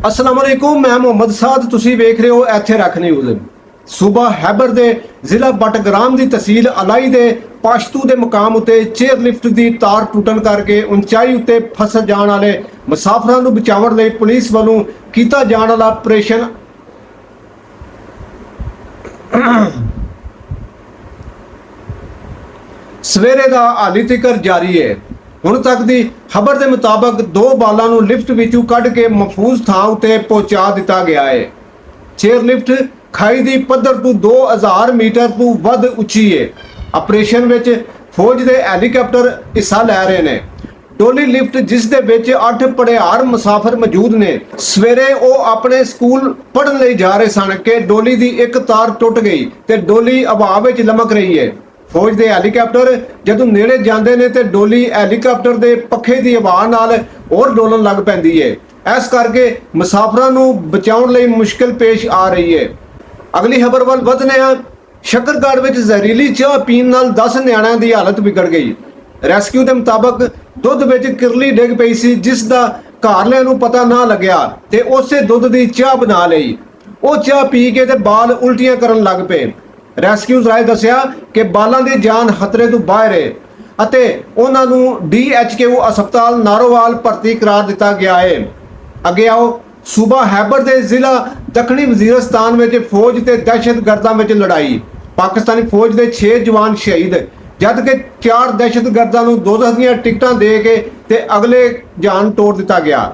अस्सलाम वालेकुम, मैं मोहम्मद साद। तुसी वेख रहे हो इत्थे रख न्यूज़। सूबा हैबर दे जिला बटग्राम दी तहसील अलाई दे पाशतू दे मुकाम उत्ते चेयर लिफ्ट दी तार टुटन करके ऊंचाई उत्ते फस जाण वाले मुसाफरां नूं बचाउण लई पुलिस वालों कीता जाण वाला ऑपरेशन सवेरे दा हाली तिकर जारी है। हुण तक दी खबर के मुताबिक दो बालों नूं लिफ्ट विचों कढ के महफूज थां उत्ते पहुंचा दिता गया है। चेयर लिफ्ट खाई दी पद्धर तो 2000 मीटर तो वध उची है। ऑपरेशन विच फौज के हैलीकॉप्टर हिस्सा लै रहे ने। डोली लिफ्ट जिस दे विच 8 पड़िहार मुसाफिर मौजूद ने। सवेरे वो अपने स्कूल पढ़न लई जा रहे सन कि डोली की एक तार टुट गई ते डोली हवा विच लमक रही है। फौज के हैलीकॉप्टर जदों नेड़े जाते हैं तो डोली हैलीकॉप्टर के पखे की हवा नाल और डोलन लग पैंदी है। इस करके मुसाफिरां नूं बचाउण लई मुश्किल पेश आ रही है। अगली खबर वल वधने आ। शकरगढ़ विच जहरीली चाह पीण नाल 10 नियाणिਆਂ की हालत बिगड़ गई। रेस्क्यू के मुताबिक दुध विच किरली डिग पई सी जिसका घरलिਆਂ नूं पता ना लग्या ते उसे दुध की चाह बना लई। वो चाह पी के ते बाल उल्टियां करन लग पे। रेस्क्यूज राय दस्या कि बालों की जान खतरे तो बाहर है अते उन्हां नूं DHQ अस्पताल नारोवाल भर्ती करार दिता गया है। अगे आओ सूबा हैबर के जिला दक्षिणी वजीरस्तान में फौज ते दहशतगर्दां में लड़ाई। पाकिस्तानी फौज के 6 जवान शहीद जबकि 4 दहशतगर्दां नूं दोज़ख दीआं टिकटां दे के ते अगले जान तोड़ दिता गया।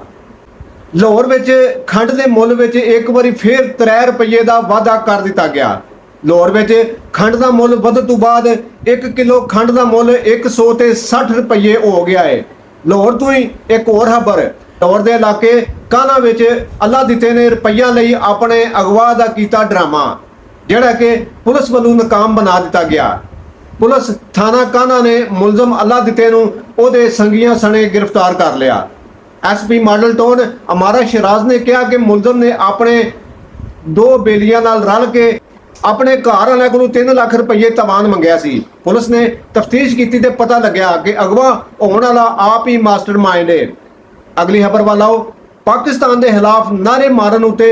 लाहौर में खंड के मुल में एक बारी फिर 3 रुपये का वाधा कर दिता गया। लाहौर में खंड का मुल वध तो बाद 1 किलो खंड का मुल 160 रुपये हो गया है। लाहौर तो ही एक और खबर। लाहौर के इलाके काना अल्लाह दिते ने रुपया लई अपने अगवा का किया ड्रामा जिहड़ा कि पुलिस वालों नाकाम बना दिता गया। पुलिस थाना काना ने मुलजम अल्लाह दिते नूं उहदे संगियां सने गिरफ्तार कर लिया। SP मॉडल टाउन अमारा शराज ने कहा कि मुलजम ने अपने 2 बेलियां नाल रल के अपने घर वाले को 3 लाख रुपये तवान मंगया सी। पुलिस ने तफ्तीश की तो पता लग्या कि अगवा होने वाला आप ही मास्टरमाइंड है। अगली खबर वाल आओ। पाकिस्तान के खिलाफ नारे मारन उत्ते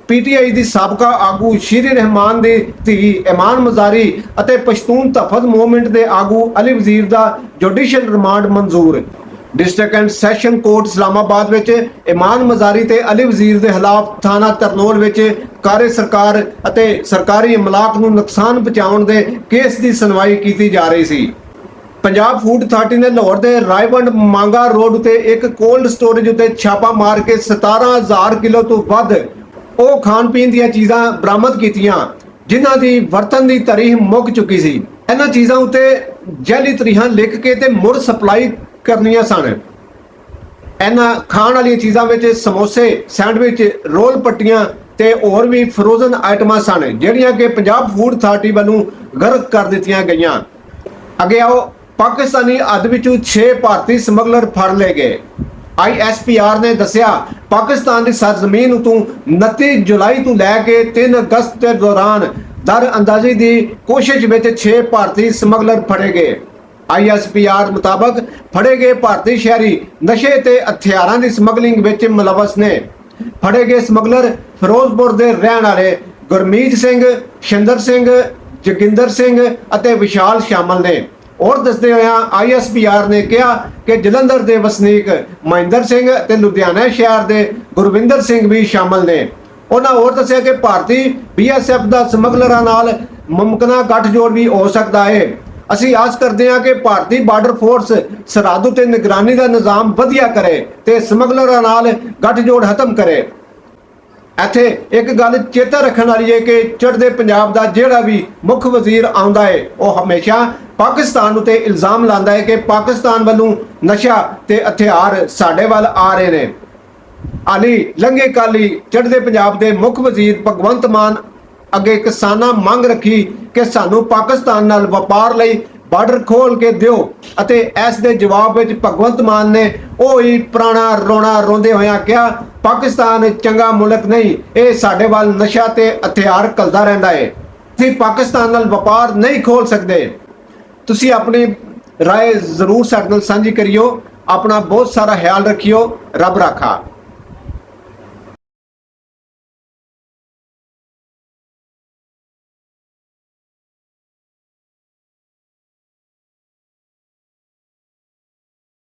PTI की साबका आगू शीरी रहमान की धी ईमान मजारी अते पश्तून तहफ़्फ़ुज़ मूवमेंट के आगू अली वजीर का जुडिशल रिमांड मंजूर। District and session court Islamabad में ईमान मजारी ते अली वजीर के खिलाफ थाना तरनोल में कार्य सरकार अते सरकारी अमलाक नूं नुकसान पहुंचाउण दे केस की सुनवाई की जा रही सी। पंजाब फूड अथॉरिटी ने लाहौर के रायवंड मांगा रोड उत्ते एक कोल्ड स्टोरेज उत्ते छापा मार के 17,000 किलो तो वध वो खाण पीण दीआं चीज़ां बरामद कीतियां जिन्हां दी वरतन की तारीख मुक चुकी सी। इन्हां चीज़ां उत्ते जैली तरीखां लिख के ते मुड़ सप्लाई करनियां सन। इन्हां खाण वाली चीज़ां विच समोसे, सैंडविच, रोल पट्टियां ते होर भी फ्रोजन आइटमां सन जिहड़ियां कि पंजाब फूड अथॉरिटी वालों गर्क कर दित्तियां गईयां। अगे आओ। पाकिस्तानी हद विचों 6 भारतीय समगलर फड़ ले गए। ISPR ने दस्या पाकिस्तान की सरजमीन उतों 29 जुलाई तो लैके 3 अगस्त के दौरान दर अंदाजी की कोशिश में 6 भारतीय समगलर फड़े गए। ISPR मुताबिक फड़े गए भारतीय शहरी नशे ते हथियारों की समगलिंग में मुलवस ने। फड़े गए समगलर फिरोजपुर के रहने वाले गुरमीत सिंह, शिंदर सिंह, जोगिंदर सिंह अते विशाल शामिल ने। और दसदे होया ISPR ने कहा कि जलंधर के वसनीक महेंद्र सिंह ते लुधियाना शहर के गुरविंदर सिंह भी शामिल ने। उन्होंने और दस्या कि भारतीय BSF का समगलरां नाल मुमकिन गठजोड़ भी हो सकता है। असी आस करते हैं कि भारतीय बार्डर फोर्स सरहद उत्ते निगरानी का निज़ाम वधिया करे ते समगलरां नाल गठजोड़ खत्म करे। इत्थे एक गल चेता रखने वाली है कि चढ़दे पंजाब का जिहड़ा भी मुख वजीर आउंदा है वह हमेशा पाकिस्तान उत्ते इल्जाम लांदा है कि पाकिस्तान वालों नशा ते हथियार साडे वल आ रहे ने। हाली लंघे काली चढ़दे पंजाब के मुख वजीर भगवंत मान अगे किसानां मंग रखी कि सानू पाकिस्तान नाल वपार लई बार्डर खोल के दिओ अते इस दे जवाब विच भगवंत मान ने ओही पुराना रोना रोंदे होया कहा पाकिस्तान चंगा मुल्क नहीं, ये साडे वाल नशा ते हथियार घलदा रहिंदा है। असीं पाकिस्तान नाल वपार नहीं खोल सकते। तुसीं अपनी राय जरूर साडे नाल सांझी करियो। अपना बहुत सारा ख्याल रखियो। रब राखा।